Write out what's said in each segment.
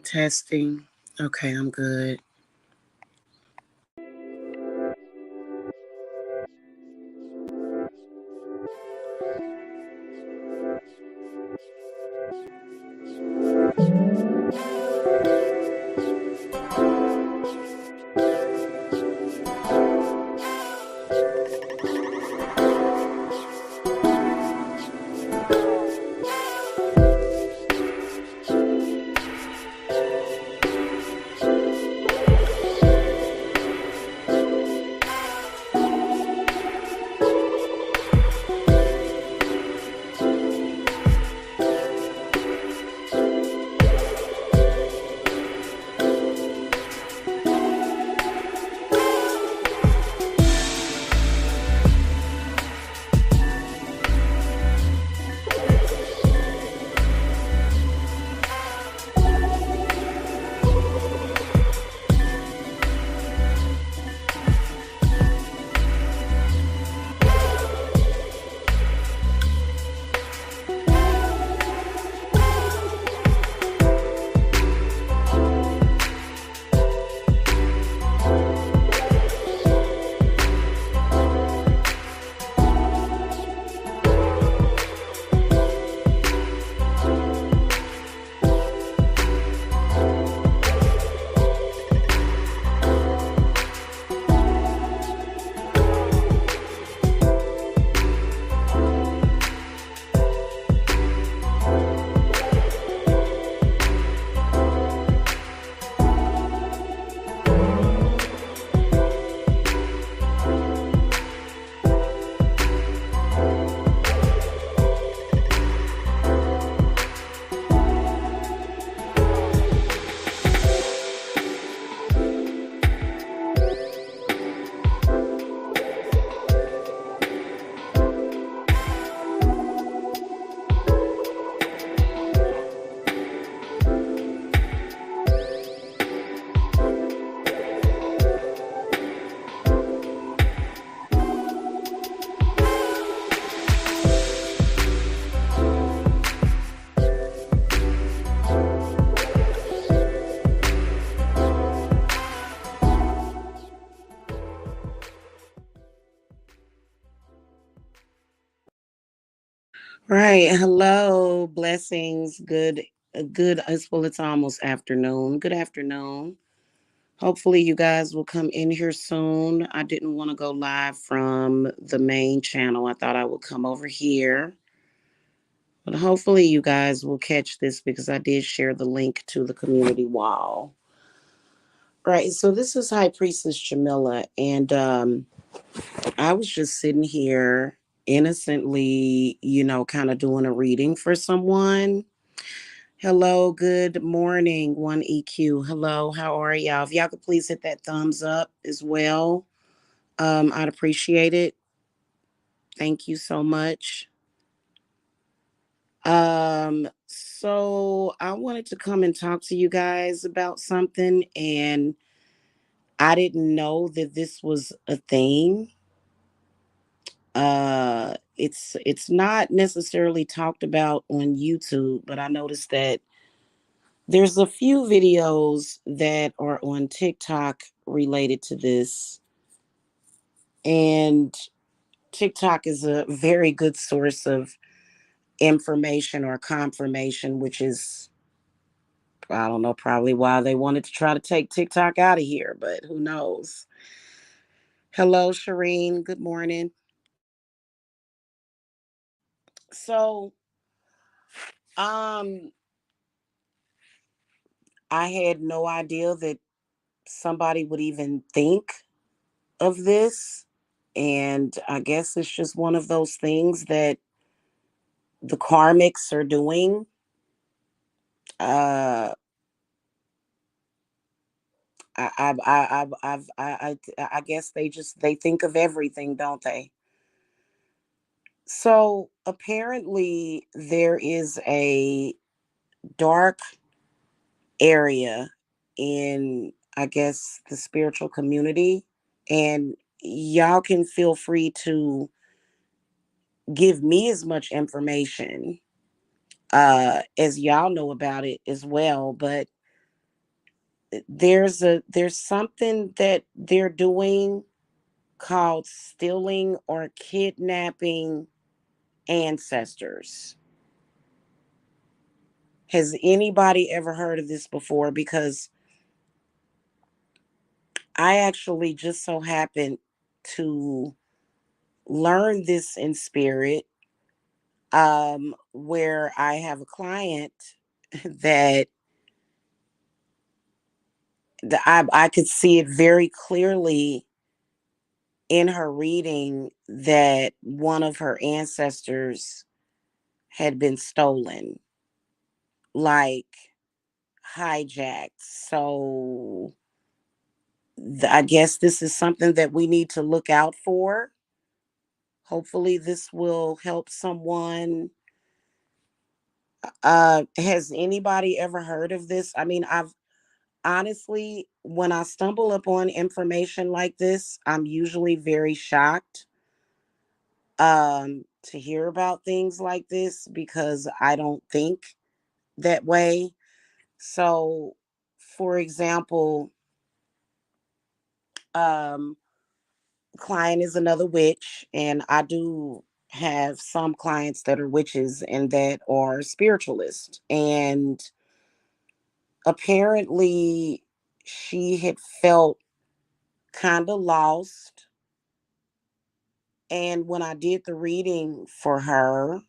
Testing. Okay, I'm good. Right. Hello. Blessings. Good. Well, it's almost afternoon. Good afternoon. Hopefully, you guys will come in here soon. I didn't want to go live from the main channel. I thought I would come over here. But hopefully, you guys will catch this because I did share the link to the community wall. Right. So, this is High Priestess Jamila. And I was just sitting here innocently, kind of doing a reading for someone. Hello, good morning, 1EQ. Hello, how are y'all? If y'all could please hit that thumbs up as well, I'd appreciate it. Thank you so much. So I wanted to come and talk to you guys about something, and I didn't know that this was a thing. It's not necessarily talked about on YouTube, but I noticed that there's a few videos that are on TikTok related to this. And TikTok is a very good source of information or confirmation, which is, I don't know, probably why they wanted to try to take TikTok out of here, but who knows? Hello, Shireen. Good morning. So, um, I had no idea that somebody would even think of this. And I guess it's just one of those things that the karmics are doing. Uh, I guess they think of everything, don't they? So apparently there is a dark area in, I guess, the spiritual community, and y'all can feel free to give me as much information as y'all know about it as well. But there's something that they're doing called stealing or kidnapping ancestors. Has anybody ever heard of this before? Because I actually just so happened to learn this in spirit, where I have a client that I could see it very clearly in her reading that one of her ancestors had been stolen, like hijacked. So I guess this is something that we need to look out for. Hopefully, this will help someone. Has anybody ever heard of this? I mean, I've honestly, when I stumble upon information like this, I'm usually very shocked to hear about things like this because I don't think that way. So, for example, um client is another witch, and I do have some clients that are witches and that are spiritualists, and apparently she had felt kind of lost. And when I did the reading for her,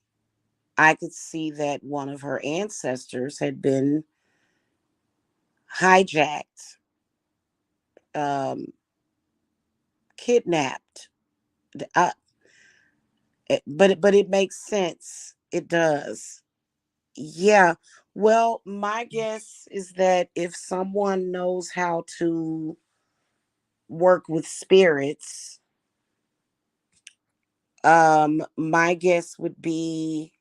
I could see that one of her ancestors had been hijacked, um, kidnapped. I, but it makes sense. It does. Yeah. Well, my guess is that if someone knows how to work with spirits, my guess would be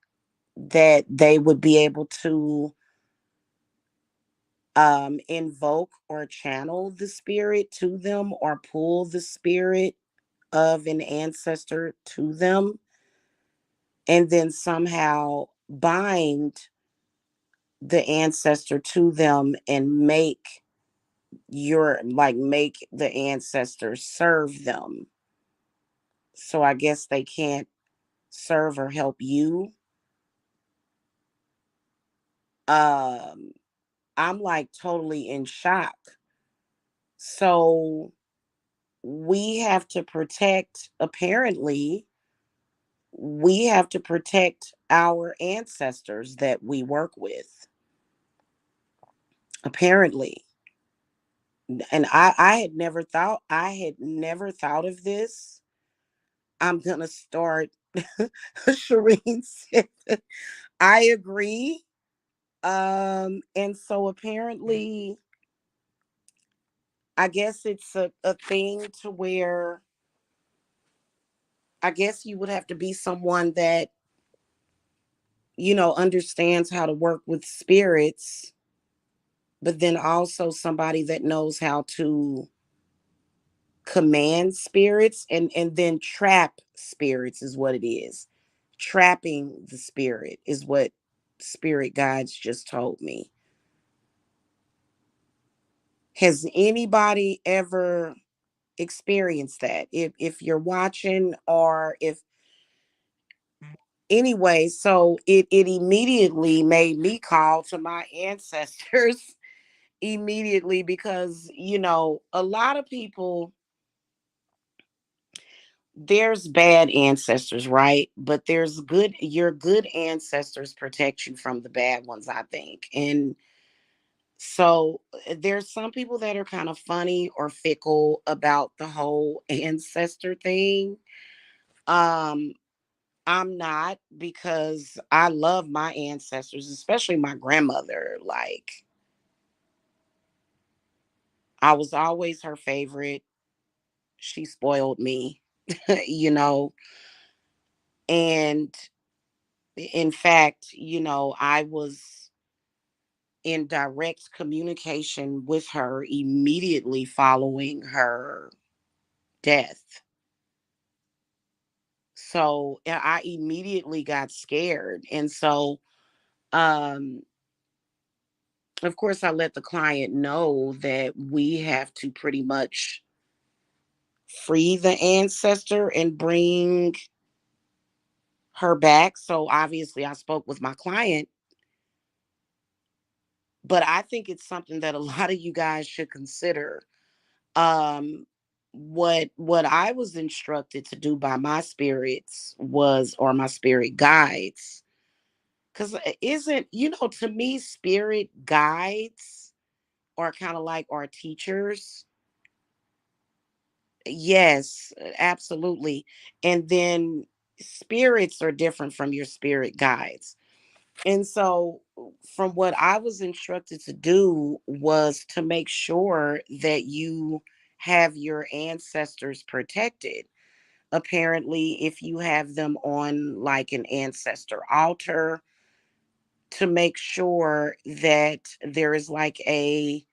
that they would be able to invoke or channel the spirit to them or pull the spirit of an ancestor to them and then somehow bind the ancestor to them and make the ancestors serve them. So I guess they can't serve or help you. Um I'm like totally in shock. So we have to protect, apparently we have to protect our ancestors that we work with. Apparently. And I had never thought of this. I'm gonna start. Shireen said, I agree. And so apparently, I guess it's a thing to where I guess you would have to be someone that, understands how to work with spirits, but then also somebody that knows how to command spirits and then trap spirits is what it is. Trapping the spirit is what spirit guides just told me. Has anybody ever experienced that? If you're watching or if anyway, so it immediately made me call to my ancestors immediately because a lot of people, there's bad ancestors, right? But there's good, your good ancestors protect you from the bad ones, I think. And so there's some people that are kind of funny or fickle about the whole ancestor thing. Um I'm not, because I love my ancestors, especially my grandmother. Like, I was always her favorite. She spoiled me, you know. And in fact, I was in direct communication with her immediately following her death. So I immediately got scared. And so um Of course, I let the client know that we have to pretty much free the ancestor and bring her back. So obviously, I spoke with my client, but I think it's something that a lot of you guys should consider. Um, what I was instructed to do by my spirits was, or my spirit guides, because isn't, to me, spirit guides are kind of like our teachers. Yes, absolutely. And then spirits are different from your spirit guides. And so, from what I was instructed to do, was to make sure that you have your ancestors protected. Apparently, if you have them on like an ancestor altar, to make sure that there is like a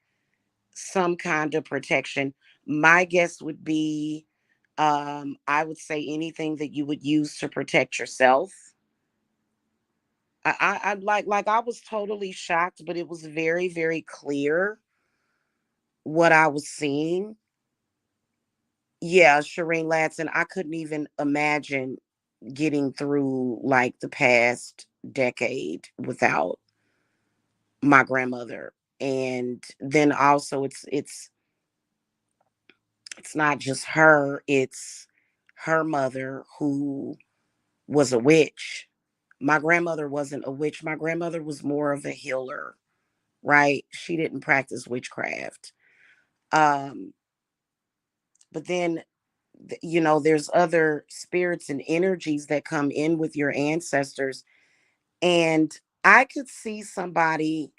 some kind of protection. My guess would be, I would say anything that you would use to protect yourself. I like I was totally shocked, but it was very, very clear what I was seeing. Yeah, Shireen Latson, I couldn't even imagine getting through like the past decade without my grandmother. And then also it's not just her, it's her mother who was a witch. My grandmother wasn't a witch. My grandmother was more of a healer, right? She didn't practice witchcraft. Um, but then, there's other spirits and energies that come in with your ancestors. And I could see somebody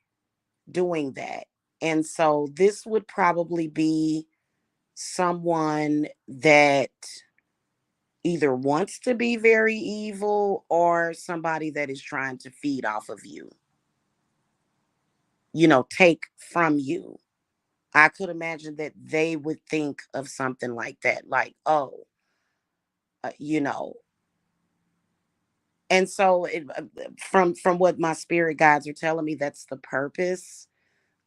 doing that. And so this would probably be someone that either wants to be very evil or somebody that is trying to feed off of you, take from you. I could imagine that they would think of something like that, like, oh, uh, you know. And so, from what my spirit guides are telling me, that's the purpose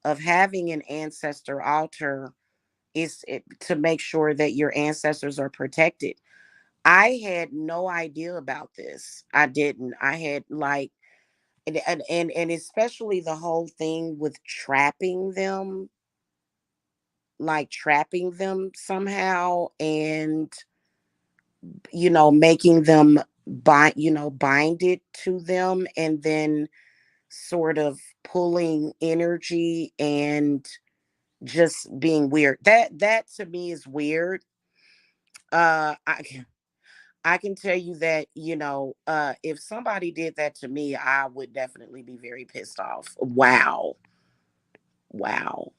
of having an ancestor altar, is to make sure that your ancestors are protected. I had no idea about this. I didn't. I had like, and especially the whole thing with trapping them, like trapping them somehow, and making them bind it to them, and then sort of pulling energy and just being weird. That to me is weird. I can tell you that, if somebody did that to me, I would definitely be very pissed off. Wow. Wow.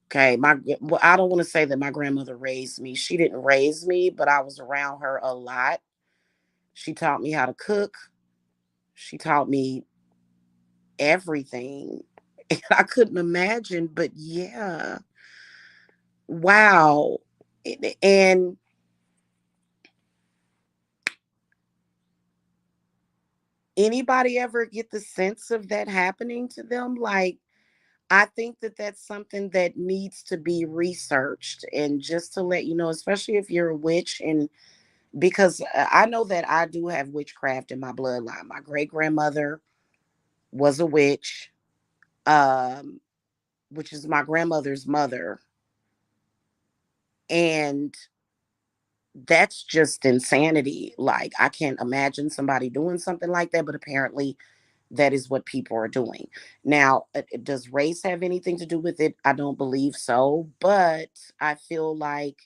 Okay, well, I don't want to say that my grandmother raised me. She didn't raise me, but I was around her a lot. She taught me how to cook. She taught me everything. And I couldn't imagine, but yeah. Wow. And anybody ever get the sense of that happening to them? Like, I think that that's something that needs to be researched. And just to let you know, especially if you're a witch, and because I know that I do have witchcraft in my bloodline. My great grandmother was a witch, um, which is my grandmother's mother. And that's just insanity. Like, I can't imagine somebody doing something like that, but apparently that is what people are doing. Now, does race have anything to do with it? I don't believe so, but I feel like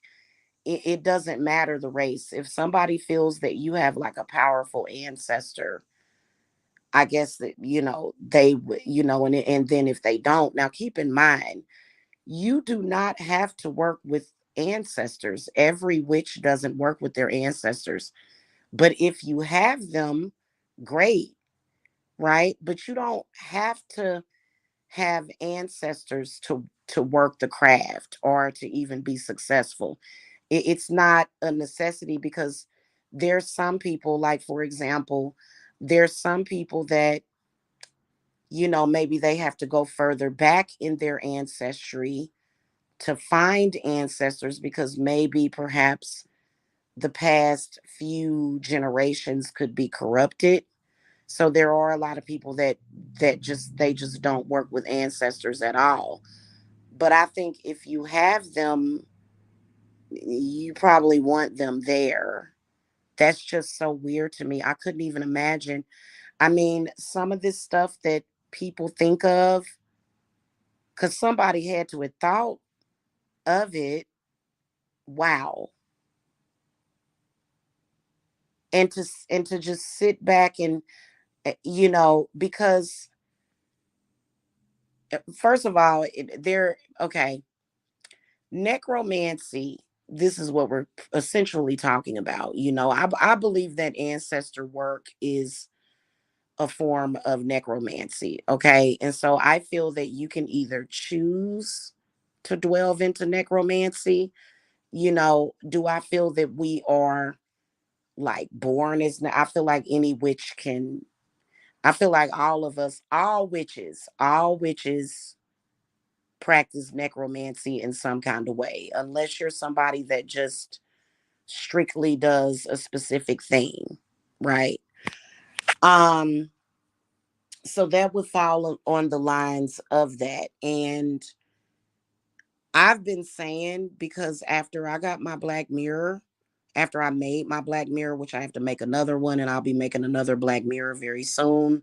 it doesn't matter the race. If somebody feels that you have like a powerful ancestor, I guess that, they would, and then if they don't, now keep in mind, you do not have to work with ancestors. Every witch doesn't work with their ancestors. But if you have them, great, right? But you don't have to have ancestors to work the craft or to even be successful. It's not a necessity, because there's some people, like, for example, there's some people that Maybe they have to go further back in their ancestry to find ancestors because maybe perhaps the past few generations could be corrupted. So there are a lot of people that just don't work with ancestors at all. But I think if you have them, you probably want them there. That's just so weird to me. I couldn't even imagine. I mean, some of this stuff that people think of, because somebody had to have thought of it. Wow. And to just sit back and because first of all, they're okay. Necromancy. This is what we're essentially talking about. I believe that ancestor work is a form of necromancy. Okay. And so I feel that you can either choose to delve into necromancy. Do I feel that we are like born as, I feel like any witch can, I feel like all of us, all witches practice necromancy in some kind of way, unless you're somebody that just strictly does a specific thing, right? Um, so that would fall on the lines of that. And I've been saying, because after I got my Black Mirror, after I made my Black Mirror, which I have to make another one, and I'll be making another Black Mirror very soon.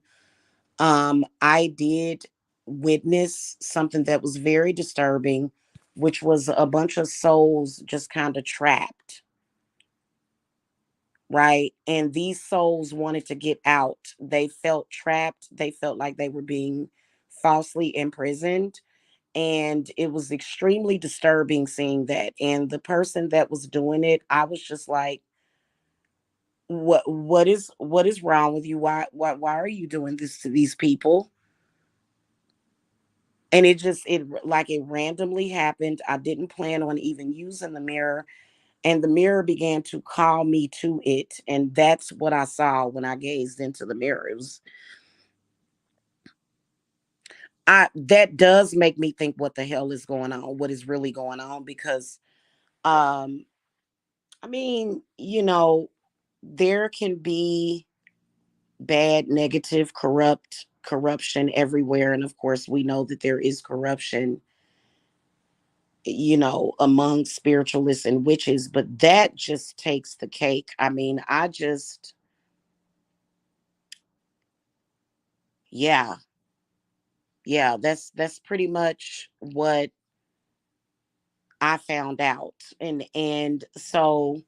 I did witness something that was very disturbing, which was a bunch of souls just kind of trapped, right? And these souls wanted to get out. They felt trapped. They felt like they were being falsely imprisoned. And it was extremely disturbing seeing that. And the person that was doing it, I was just like, what is wrong with you? Why are you doing this to these people? And it randomly happened. I didn't plan on even using the mirror, and the mirror began to call me to it, and that's what I saw when I gazed into the mirror. It was I That does make me think, what the hell is going on, what is really going on, because um I mean, there can be bad, negative, corruption everywhere, and of course we know that there is corruption, among spiritualists and witches, but that just takes the cake. I mean, yeah, yeah, that's pretty much what I found out. And so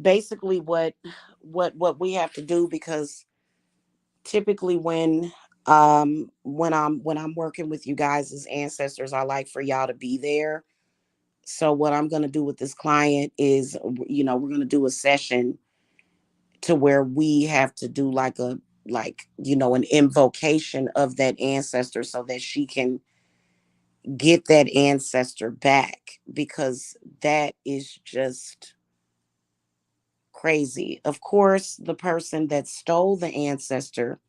basically what we have to do, because typically when I'm working with you guys as ancestors, I like for y'all to be there. So what I'm going to do with this client is, we're going to do a session to where we have to do an invocation of that ancestor so that she can get that ancestor back, because that is just crazy. Of course, the person that stole the ancestor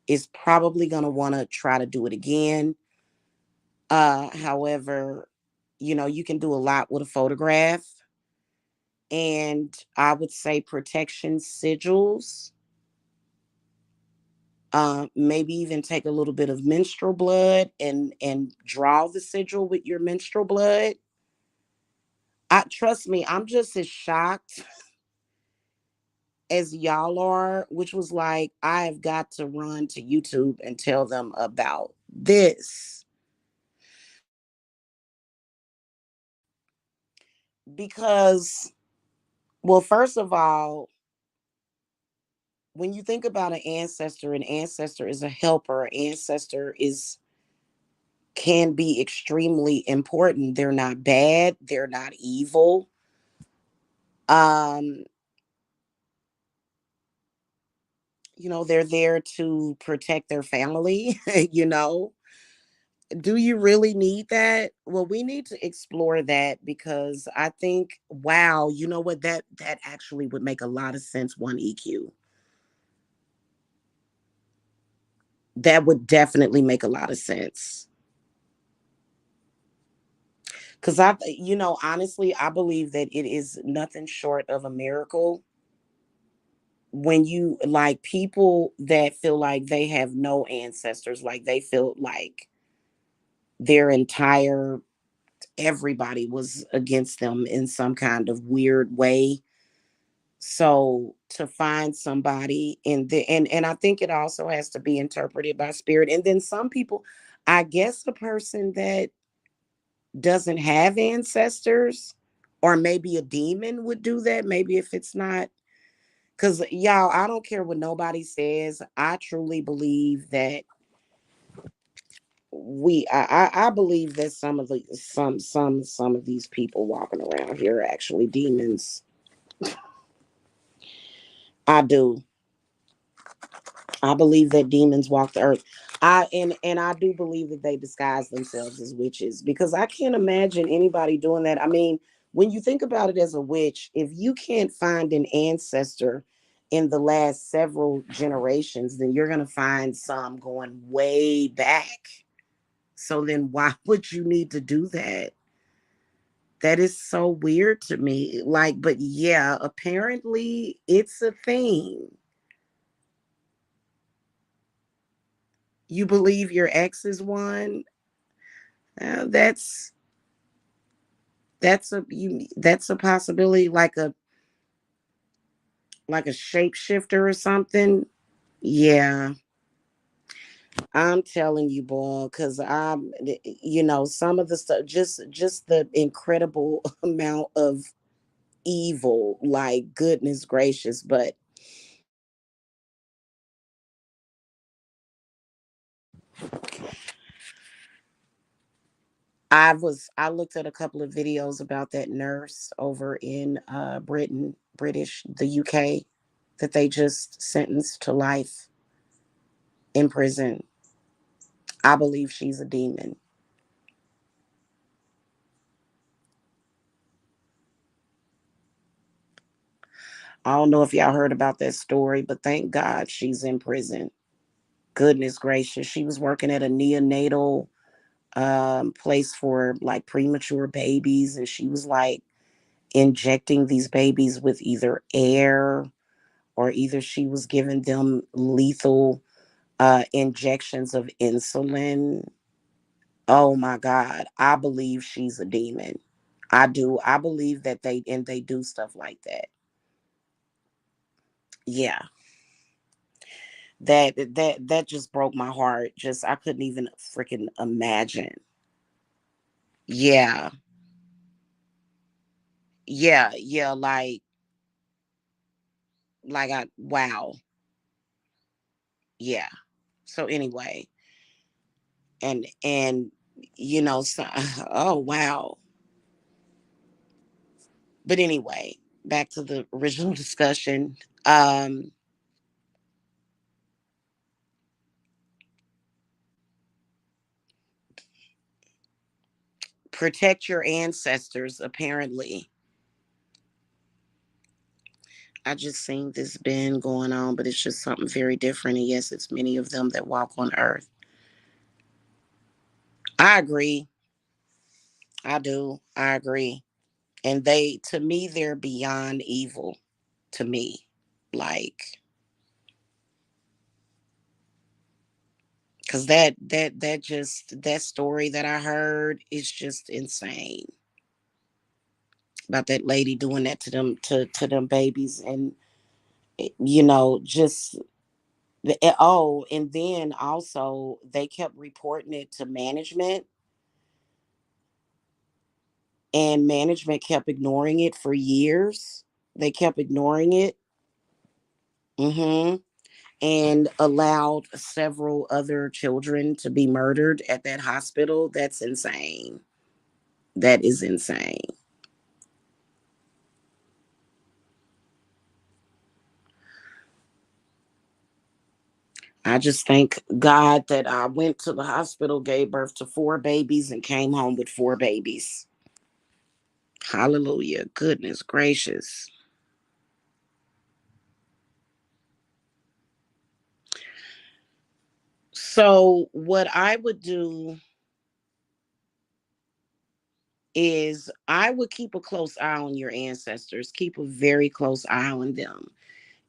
is probably going to want to try to do it again. However, you can do a lot with a photograph, and I would say protection sigils. Maybe even take a little bit of menstrual blood and draw the sigil with your menstrual blood. I Trust me, I'm just as shocked as y'all are, which was like, I've got to run to YouTube and tell them about this, because, well, first of all, when you think about an ancestor is a helper. An ancestor is can be extremely important. They're not bad, they're not evil. Um, they're there to protect their family. you know. Do you really need that? Well, we need to explore that, because I think, wow, you know what, that actually would make a lot of sense. One EQ. That would definitely make a lot of sense. Because honestly, I believe that it is nothing short of a miracle when you like people that feel like they have no ancestors, like they feel like their entire everybody was against them in some kind of weird way. So to find somebody in the and I think it also has to be interpreted by spirit. And then some people, I guess a person that doesn't have ancestors or maybe a demon would do that. Maybe if it's not, because y'all, I don't care what nobody says. I truly believe that I believe that some of these people walking around here are actually demons. I do. I believe that demons walk the earth. And I do believe that they disguise themselves as witches because I can't imagine anybody doing that. I mean, when you think about it as a witch, if you can't find an ancestor in the last several generations, then you're going to find some going way back. So then why would you need to do that? That is so weird to me. Like, but yeah, apparently it's a thing. You believe your ex is one? Uh, that's that's a possibility, like a shapeshifter or something. Yeah, I'm telling you, boy, because some of the stuff, just the incredible amount of evil, like goodness gracious. But I looked at a couple of videos about that nurse over in the UK, that they just sentenced to life in prison. I believe she's a demon. I don't know if y'all heard about that story, but thank God she's in prison. Goodness gracious. She was working at a neonatal place for like premature babies, and she was like injecting these babies with either air or either she was giving them lethal injections of insulin. Oh my God. I believe she's a demon. I do. I believe that they do stuff like that. Yeah. That just broke my heart. Just I couldn't even freaking imagine. Yeah. Yeah, yeah, like I wow. Yeah. So anyway, and so, oh wow. But anyway, back to the original discussion. Um Protect your ancestors apparently. I just seen this been going on, but it's just something very different. And yes, it's many of them that walk on earth. I agree. I do. I agree. And to me, they're beyond evil to me. Like, cause that story that I heard is just insane about that lady doing that to them babies. And, just and then also they kept reporting it to management, and management kept ignoring it for years. They kept ignoring it. Hmm. And allowed several other children to be murdered at that hospital. That's insane. That is insane. I just thank God that I went to the hospital, gave birth to four babies, and came home with four babies. Hallelujah. Goodness gracious. So what I would do is I would keep a close eye on your ancestors, keep a very close eye on them.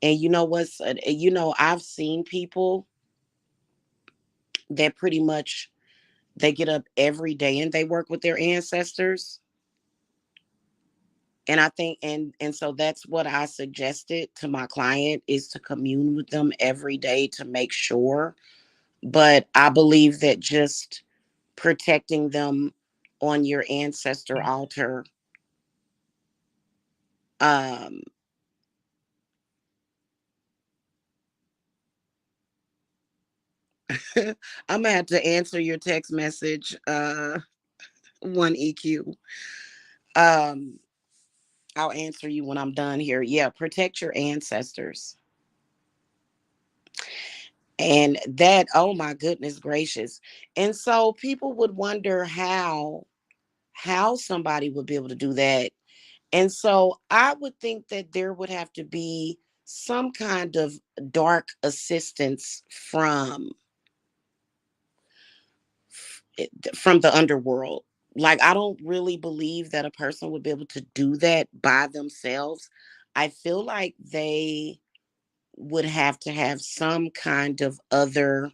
And you know what's, I've seen people that pretty much they get up every day and they work with their ancestors. And I think and so that's what I suggested to my client is to commune with them every day to make sure. But I believe that just protecting them on your ancestor altar, um I'm gonna have to answer your text message, one EQ. Um, I'll answer you when I'm done here. Yeah, protect your ancestors. And that, oh my goodness gracious. And so people would wonder how somebody would be able to do that. And so I would think that there would have to be some kind of dark assistance from the underworld. Like, I don't really believe that a person would be able to do that by themselves. I feel like they would have to have some kind of other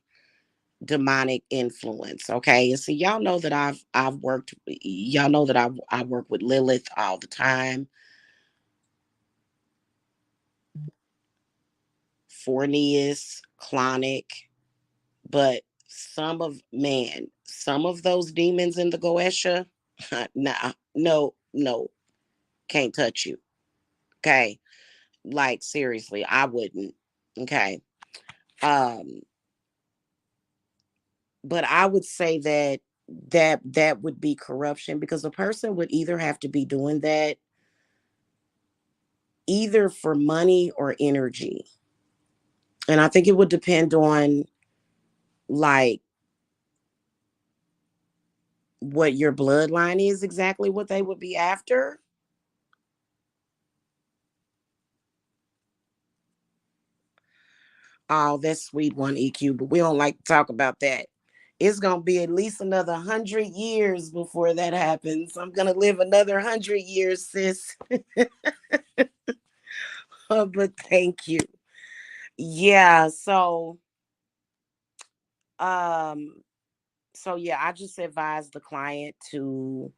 demonic influence. Okay. And see, y'all know that I work with Lilith all the time. Fornius, Clonic, but some of those demons in the Goesha, nah, no, no, can't touch you. Okay. Like seriously, I wouldn't. Okay. Um, but I would say that that would be corruption because a person would either have to be doing that either for money or energy. And I think it would depend on like what your bloodline is exactly what they would be after. Oh, that's sweet one EQ, but we don't like to talk about that. It's gonna be at least another 100 years before that happens. I'm gonna live another 100 years, sis. But thank you. Yeah. Um, so yeah, I just advise the client to,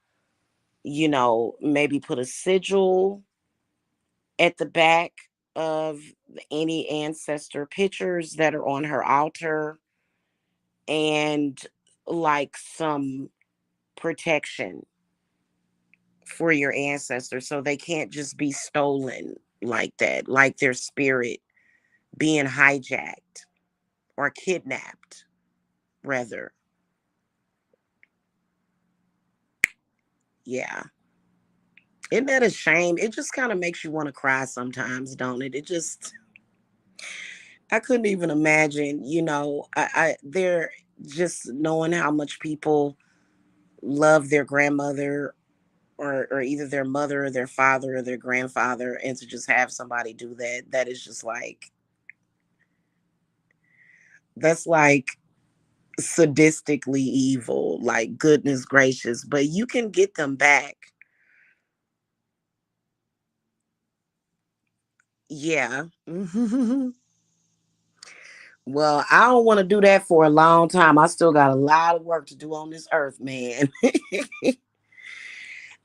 maybe put a sigil at the back of any ancestor pictures that are on her altar and like some protection for your ancestors so they can't just be stolen like that, like their spirit being hijacked or kidnapped, rather. Yeah. Isn't that a shame? It just kind of makes you want to cry sometimes, don't it? I couldn't even imagine, they're just knowing how much people love their grandmother or either their mother or their father or their grandfather, and to just have somebody do that, that is just like, that's like sadistically evil, like goodness gracious, but you can get them back. Yeah. Well, I don't want to do that for a long time. I still got a lot of work to do on this earth, man.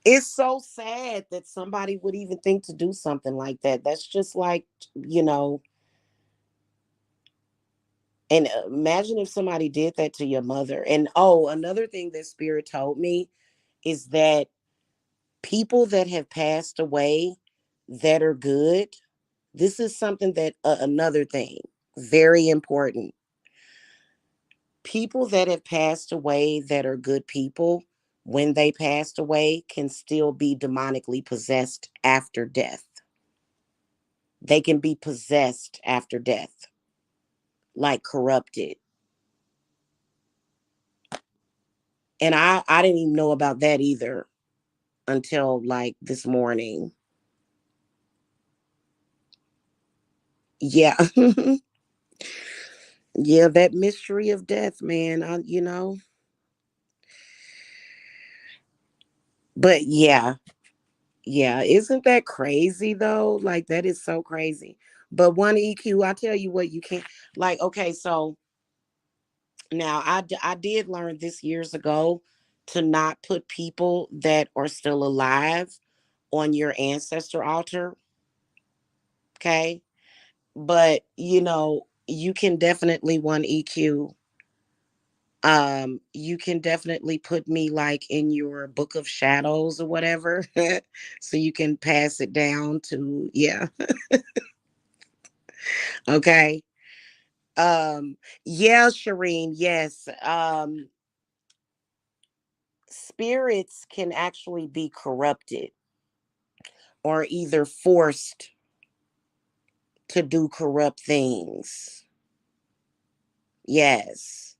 It's so sad that somebody would even think to do something like that. That's just like, you know, and imagine if somebody did that to your mother. And oh, another thing that Spirit told me is that people that have passed away that are good, this is something that, another thing, very important. People that have passed away that are good people, when they passed away, can still be demonically possessed after death. They can be possessed after death, like corrupted. And I didn't even know about that either until like this morning. Yeah. Yeah, that mystery of death, man. But yeah, yeah. Isn't that crazy though? Like that is so crazy. But one EQ, I tell you what, you can't like. Okay, so now I did learn this years ago to not put people that are still alive on your ancestor altar. Okay, but you can definitely one EQ. You can definitely put me like in your book of shadows or whatever, so you can pass it down to, yeah. Okay. Yeah, Shireen, yes. Spirits can actually be corrupted or either forced to do corrupt things. Yes,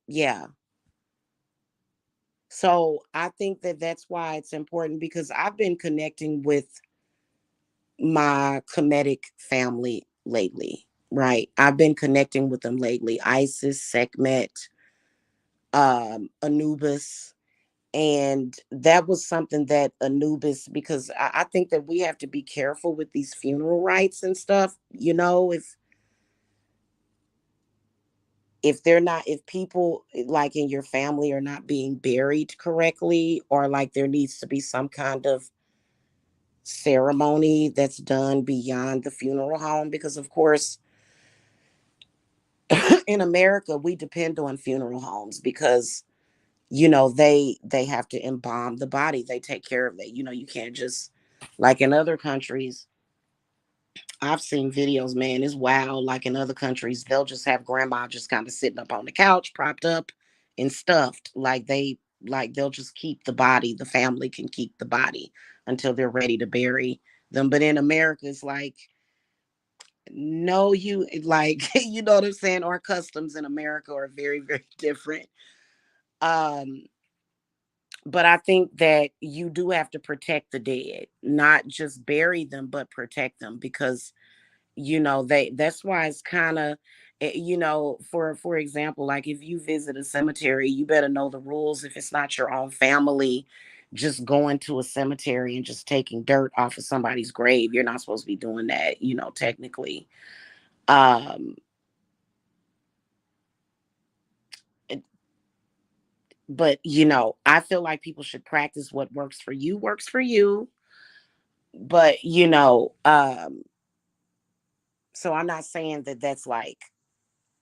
yeah. So I think that that's why it's important, because I've been connecting with my Kemetic family lately, right? I've been connecting with them lately. Isis, Sekhmet, Anubis. And that was something that Anubis, because I think that we have to be careful with these funeral rites and stuff. If they're not, if people like in your family are not being buried correctly, or like there needs to be some kind of ceremony that's done beyond the funeral home, because of course in America we depend on funeral homes, because they have to embalm the body, they take care of it. You can't just, like in other countries, I've seen videos, man, it's wild. Like in other countries, they'll just have grandma just kind of sitting up on the couch, propped up and stuffed. Like they'll just keep the body. The family can keep the body until they're ready to bury them. But in America, it's like, no, you like, you know what I'm saying? Our customs in America are very, very different. Um, but I think that you do have to protect the dead, not just bury them, but protect them, because that's why it's kind of, for example, like if you visit a cemetery, you better know the rules. If it's not your own family, just going to a cemetery and just taking dirt off of somebody's grave, you're not supposed to be doing that, technically. um it- but I feel like people should practice what works for you. But so I'm not saying that that's like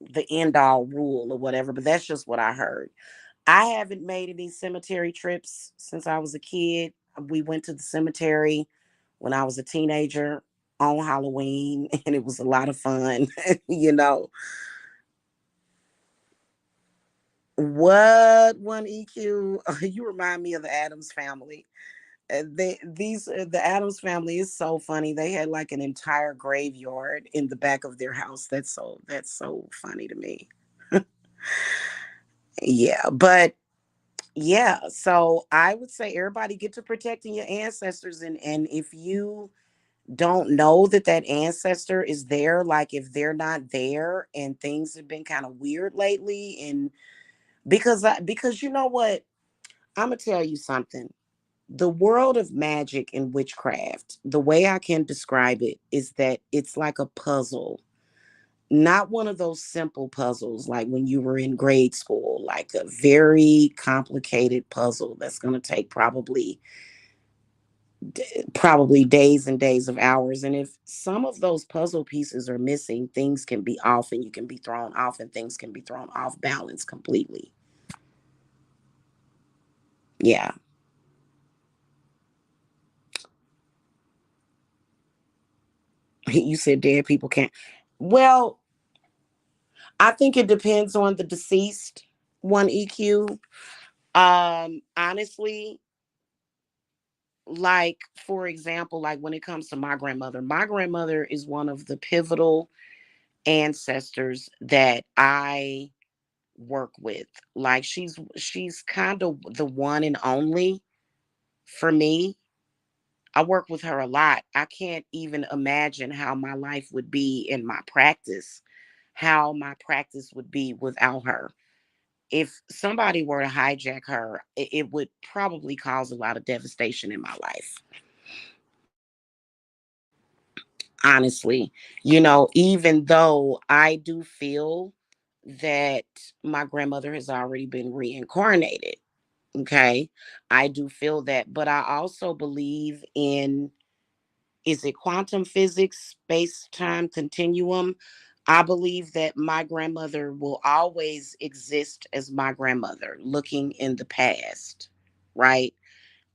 the end all rule or whatever, but that's just what I heard. I haven't made any cemetery trips since I was a kid. We went to the cemetery when I was a teenager on Halloween, and it was a lot of fun. you know what? One EQ, you remind me of the Adams family. The Adams family is so funny. They had like an entire graveyard in the back of their house. That's so funny to me. Yeah, but yeah, so I would say everybody get to protecting your ancestors, and if you don't know that that ancestor is there, like if they're not there and things have been kind of weird lately, and because you know what, I'm gonna tell you something. The world of magic and witchcraft, the way I can describe it is that it's like a puzzle. Not one of those simple puzzles like when you were in grade school, like a very complicated puzzle that's going to take probably days and days of hours. And if some of those puzzle pieces are missing, things can be off, and you can be thrown off, and things can be thrown off balance completely. Yeah. You said dead people can't. Well, I think it depends on the deceased. One EQ. Honestly, like for example, like when it comes to my grandmother is one of the pivotal ancestors that I work with. Like she's kind of the one and only for me. I work with her a lot. I can't even imagine how my life would be in my practice how my practice would be without her. If somebody were to hijack her, it would probably cause a lot of devastation in my life. Honestly, even though I do feel that my grandmother has already been reincarnated, okay, I do feel that, but I also believe in, is it quantum physics, space time continuum? I believe that my grandmother will always exist as my grandmother, looking in the past, right?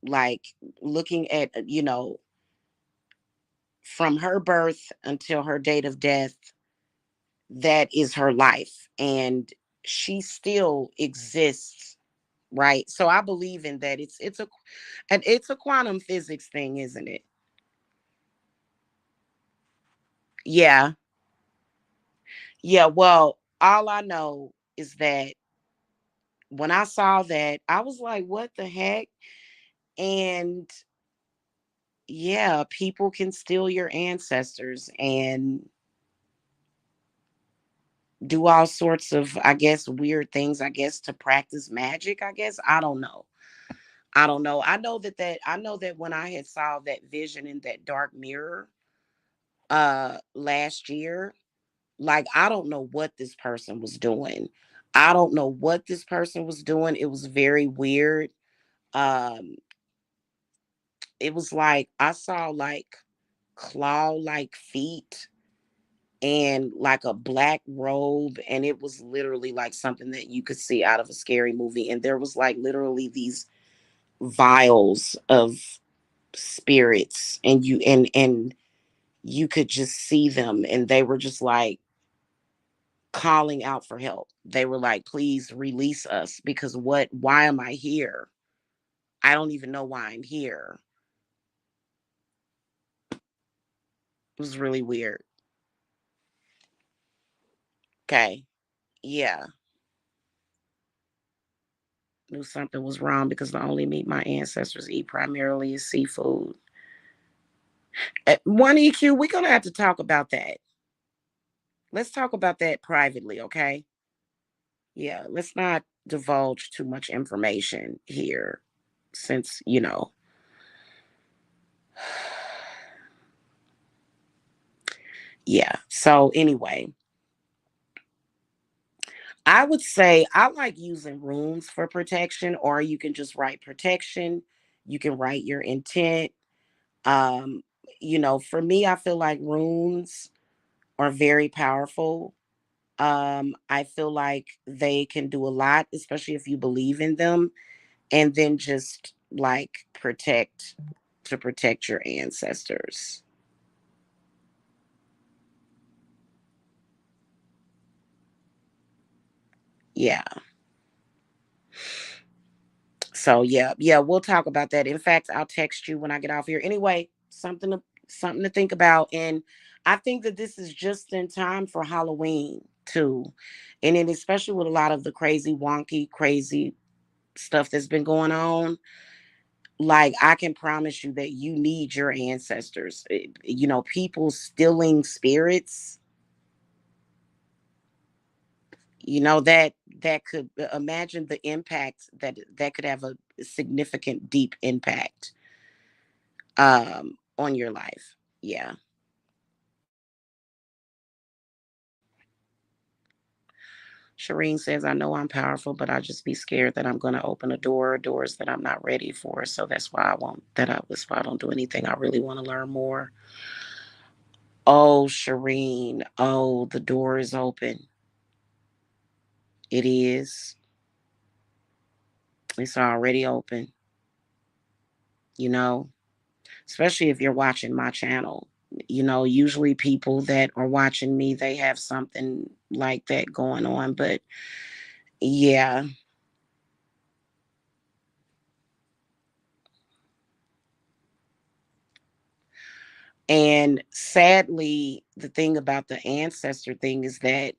Like looking at, from her birth until her date of death, that is her life. And she still exists, right? So I believe in that. It's a quantum physics thing, isn't it? Yeah. Yeah, well, all I know is that when I saw that, I was like, what the heck? And yeah, people can steal your ancestors and do all sorts of, I guess, weird things, I guess, to practice magic, I guess. I don't know. I don't know. I know that when I had saw that vision in that dark mirror last year, like I don't know what this person was doing. I don't know what this person was doing. It was very weird. Um it was like I saw like claw like feet and like a black robe, and it was literally like something that you could see out of a scary movie, and there was like literally these vials of spirits, and you could just see them, and they were just like calling out for help. They were like, please release us, because why am I here? I don't even know why I'm here. It was really weird. Okay. Yeah. Knew something was wrong because the only meat my ancestors eat primarily is seafood. One EQ, we're gonna have to talk about that. Let's talk about that privately, okay? Yeah, let's not divulge too much information here, since yeah. So anyway, I would say I like using runes for protection, or you can just write protection. You can write your intent. Um, for me, I feel like runes are very powerful. I feel like they can do a lot, especially if you believe in them, and then just like protect your ancestors. Yeah. So yeah, we'll talk about that. In fact, I'll text you when I get off here. Anyway, something to think about. And I think that this is just in time for Halloween too. And then especially with a lot of the crazy, wonky, crazy stuff that's been going on, like I can promise you that you need your ancestors. People stealing spirits, that could imagine the impact that could have a significant deep impact on your life. Yeah. Shireen says, I know I'm powerful, but I just be scared that I'm going to open a door or doors that I'm not ready for. So that's why I don't do anything. I really want to learn more. Oh, Shireen. Oh, the door is open. It is. It's already open, you know, especially if you're watching my channel. Usually people that are watching me, they have something like that going on. But yeah. And sadly, the thing about the ancestor thing is that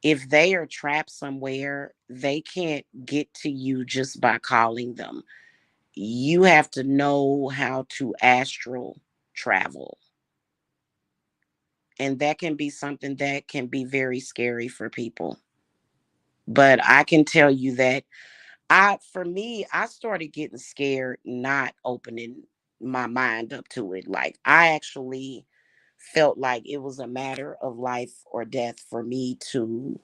if they are trapped somewhere, they can't get to you just by calling them. You have to know how to astral travel. And that can be something that can be very scary for people. But I can tell you that for me, I started getting scared not opening my mind up to it. Like I actually felt like it was a matter of life or death for me to,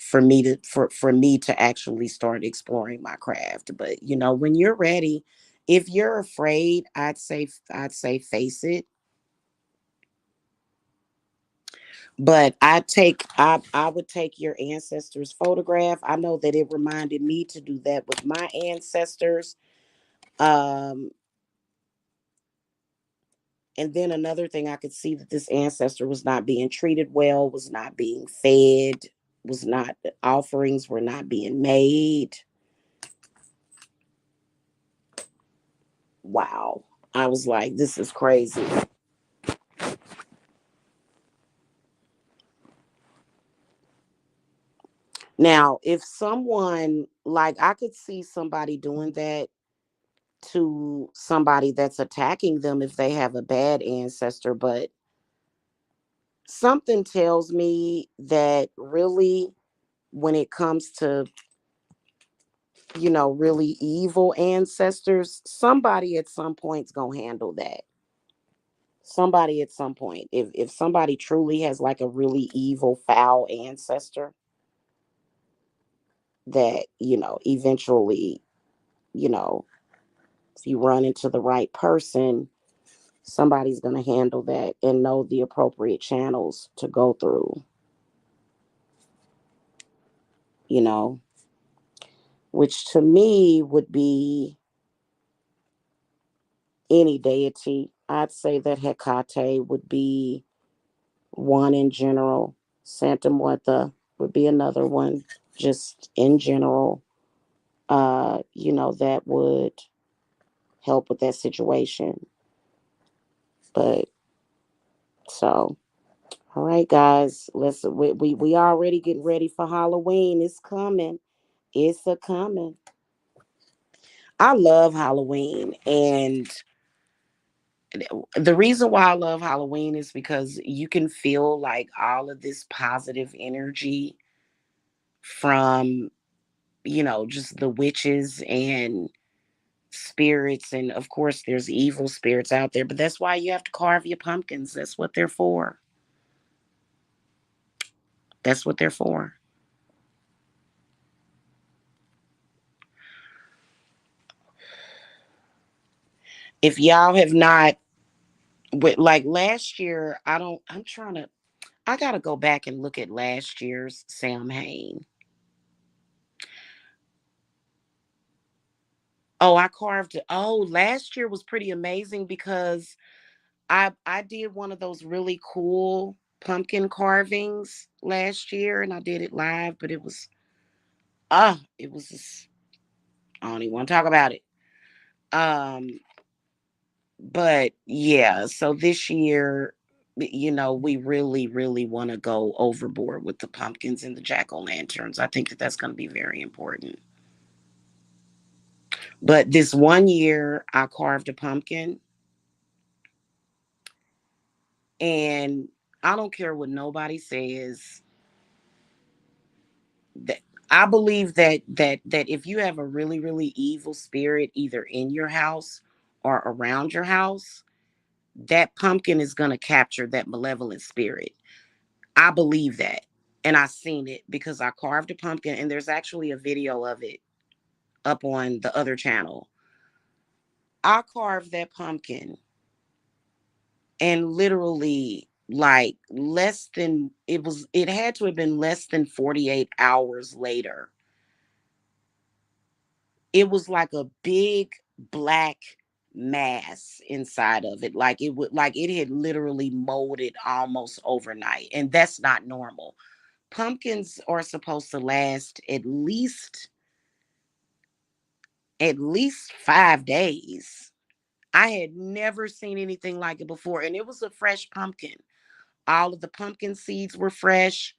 for me to actually start exploring my craft. But when you're ready, if you're afraid, I'd say face it. But I would take your ancestors' photograph. I know that it reminded me to do that with my ancestors. Um, and then another thing, I could see that this ancestor was not being treated well, was not being fed, was not offerings were not being made. Wow. I was like, this is crazy. Now, if someone, like, I could see somebody doing that to somebody that's attacking them if they have a bad ancestor, but something tells me that really, when it comes to, really evil ancestors, somebody at some point's gonna handle that. Somebody at some point. If somebody truly has like a really evil, foul ancestor, that, eventually, you know, if you run into the right person, somebody's going to handle that and know the appropriate channels to go through, you know, which to me would be any deity. I'd say that Hecate would be one in general. Santa Muerta would be another one, just in general. That would help with that situation. But so, all right, guys, we already getting ready for Halloween. It's coming. It's a coming. I love Halloween, and the reason why I love Halloween is because you can feel like all of this positive energy from, just the witches and spirits. And of course, there's evil spirits out there, but that's why you have to carve your pumpkins. That's what they're for. That's what they're for. If y'all have not, with like last year, I'm trying to, I got to go back and look at last year's Sam Hain. Oh, I carved it. Oh, last year was pretty amazing because I did one of those really cool pumpkin carvings last year, and I did it live, but it was just, I don't even want to talk about it. Um but yeah, so this year, we really really want to go overboard with the pumpkins and the jack-o'-lanterns. I think that that's going to be very important. But this one year I carved a pumpkin, and I don't care what nobody says, that I believe that if you have a really really evil spirit either in your house or around your house, that pumpkin is going to capture that malevolent spirit. I believe that. And I seen it because I carved a pumpkin, and there's actually a video of it up on the other channel. I carved that pumpkin, and literally, like, it had to have been less than 48 hours later. It was like a big black mass inside of it. Like it had literally molded almost overnight. And that's not normal. Pumpkins are supposed to last at least 5 days. I had never seen anything like it before. And it was a fresh pumpkin. All of the pumpkin seeds were fresh.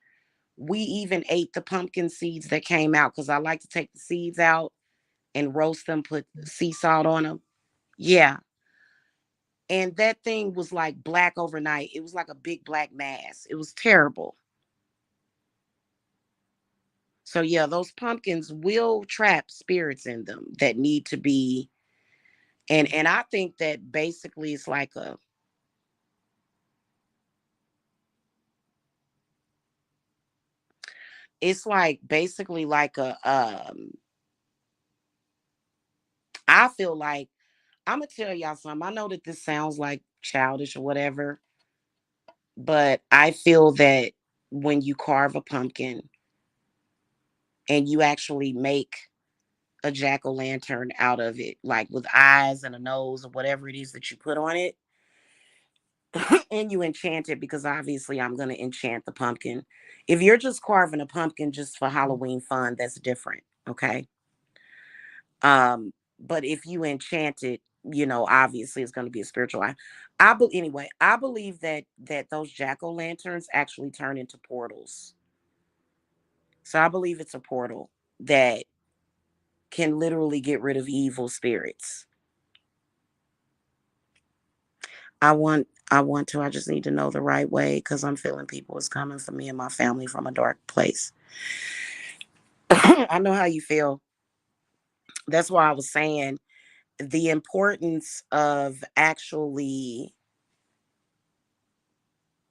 We even ate the pumpkin seeds that came out because I like to take the seeds out and roast them, put sea salt on them. Yeah. And that thing was like black overnight. It was like a big black mass. It was terrible. So yeah, those pumpkins will trap spirits in them that need to be. And I think that basically it's like basically like a I feel like I'm gonna tell y'all something. I know that this sounds like childish or whatever, but I feel that when you carve a pumpkin and you actually make a jack-o'-lantern out of it, like with eyes and a nose or whatever it is that you put on it, and you enchant it, because obviously I'm gonna enchant the pumpkin. If you're just carving a pumpkin just for Halloween fun, that's different. Okay. But if you enchant it, obviously it's going to be a spiritual. Anyway, I believe that those jack-o'-lanterns actually turn into portals. So I believe it's a portal that can literally get rid of evil spirits. I just need to know the right way, because I'm feeling people is coming for me and my family from a dark place. I know how you feel. That's why I was saying the importance of actually,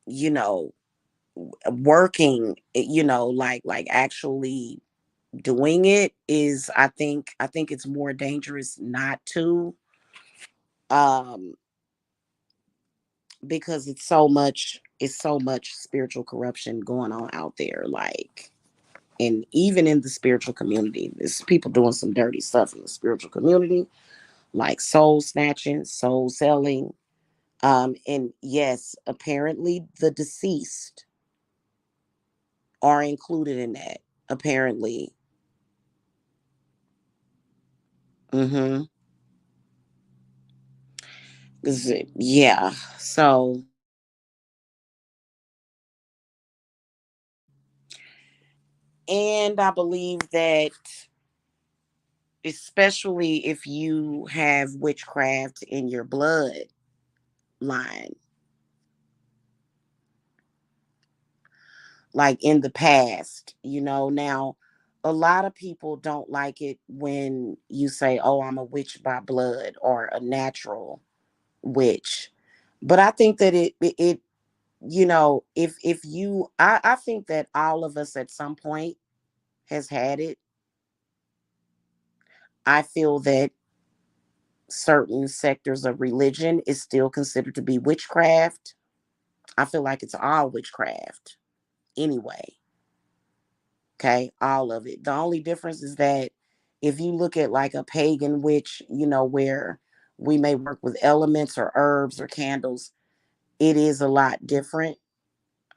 you know, working, like actually doing it is, I think it's more dangerous not to, um because it's so much spiritual corruption going on out there, like, and even in the spiritual community there's people doing some dirty stuff in the spiritual community, like soul snatching, soul selling. And yes, apparently the deceased are included in that, apparently. Mm-hmm. Yeah. So, and I believe that, especially if you have witchcraft in your blood line, like in the past, now a lot of people don't like it when you say, oh, I'm a witch by blood or a natural witch. But I think that if you, I think that all of us at some point has had it. I feel that certain sectors of religion is still considered to be witchcraft. I feel like it's all witchcraft anyway. Okay, all of it. The only difference is that if you look at like a pagan witch, where we may work with elements or herbs or candles, it is a lot different.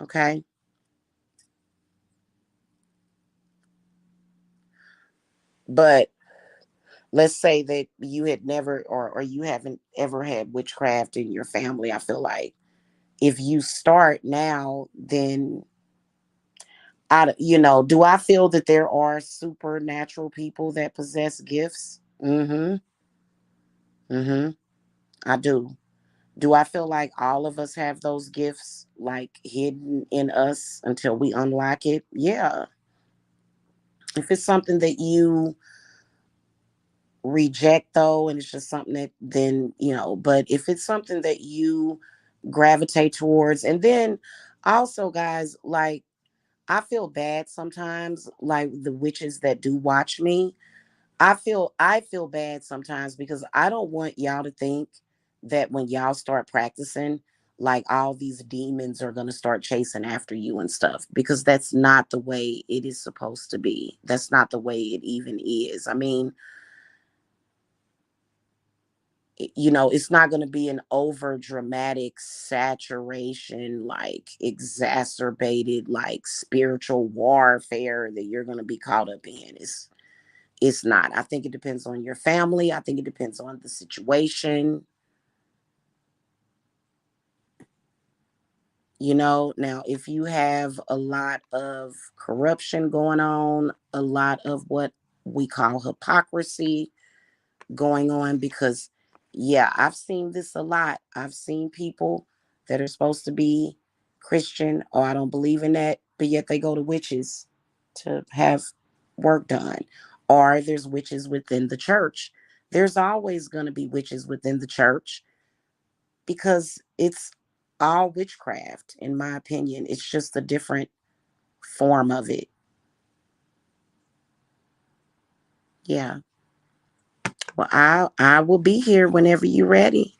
Okay. But let's say that you had never, or you haven't ever had witchcraft in your family. I feel like if you start now, then do I feel that there are supernatural people that possess gifts? Mm-hmm. Mm-hmm. I do. Do I feel like all of us have those gifts like hidden in us until we unlock it? Yeah. If it's something that you reject though, and it's just something that, then, but if it's something that you gravitate towards, and then also, guys, like, I feel bad sometimes, like the witches that do watch me. I feel bad sometimes because I don't want y'all to think that when y'all start practicing, like all these demons are gonna start chasing after you and stuff, because that's not the way it is supposed to be. That's not the way it even is. I mean, it's not going to be an over dramatic saturation, like exacerbated, like spiritual warfare that you're going to be caught up in. It's not. I think it depends on your family. I think it depends on the situation. Now if you have a lot of corruption going on, a lot of what we call hypocrisy going on, because Yeah, I've seen this a lot. I've seen people that are supposed to be Christian, or I don't believe in that, but yet they go to witches to have work done. Or there's witches within the church. There's always going to be witches within the church because it's all witchcraft, in my opinion. It's just a different form of it. Yeah. Well, I will be here whenever you're ready.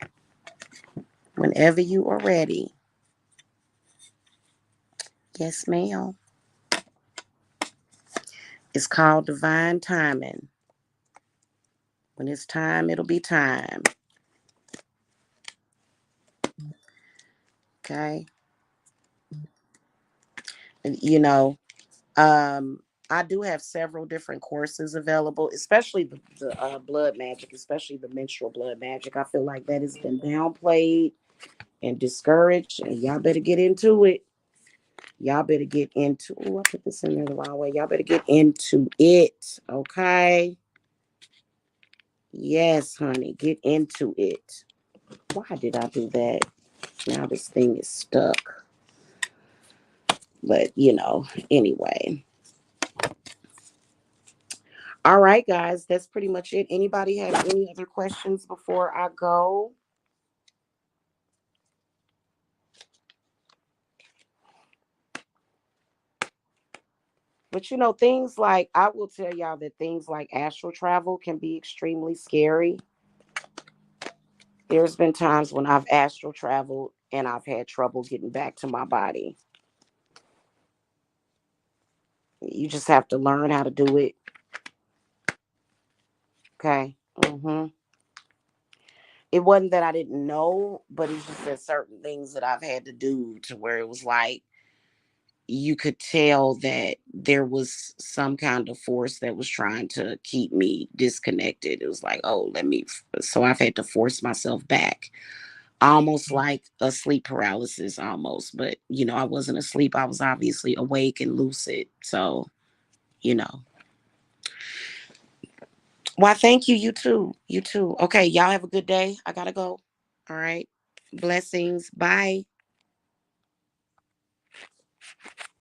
Whenever you are ready. Yes, ma'am. It's called divine timing. When it's time, it'll be time. Okay. And, I do have several different courses available, especially the blood magic, especially the menstrual blood magic. I feel like that has been downplayed and discouraged, and y'all better get into it. Y'all better get into. Oh, I put this in there the wrong way. Y'all better get into it. Okay. Yes, honey, get into it. Why did I do that? Now this thing is stuck. But anyway. All right, guys, that's pretty much it. Anybody have any other questions before I go? But things like, I will tell y'all that things like astral travel can be extremely scary. There's been times when I've astral traveled and I've had trouble getting back to my body. You just have to learn how to do it. Okay. It wasn't that I didn't know, but it's just that certain things that I've had to do to where it was like you could tell that there was some kind of force that was trying to keep me disconnected. It was like, oh, so I've had to force myself back, almost like a sleep paralysis, almost. But, I wasn't asleep. I was obviously awake and lucid. So, you know, well, thank you. You too. You too. Okay. Y'all have a good day. I got to go. All right. Blessings. Bye.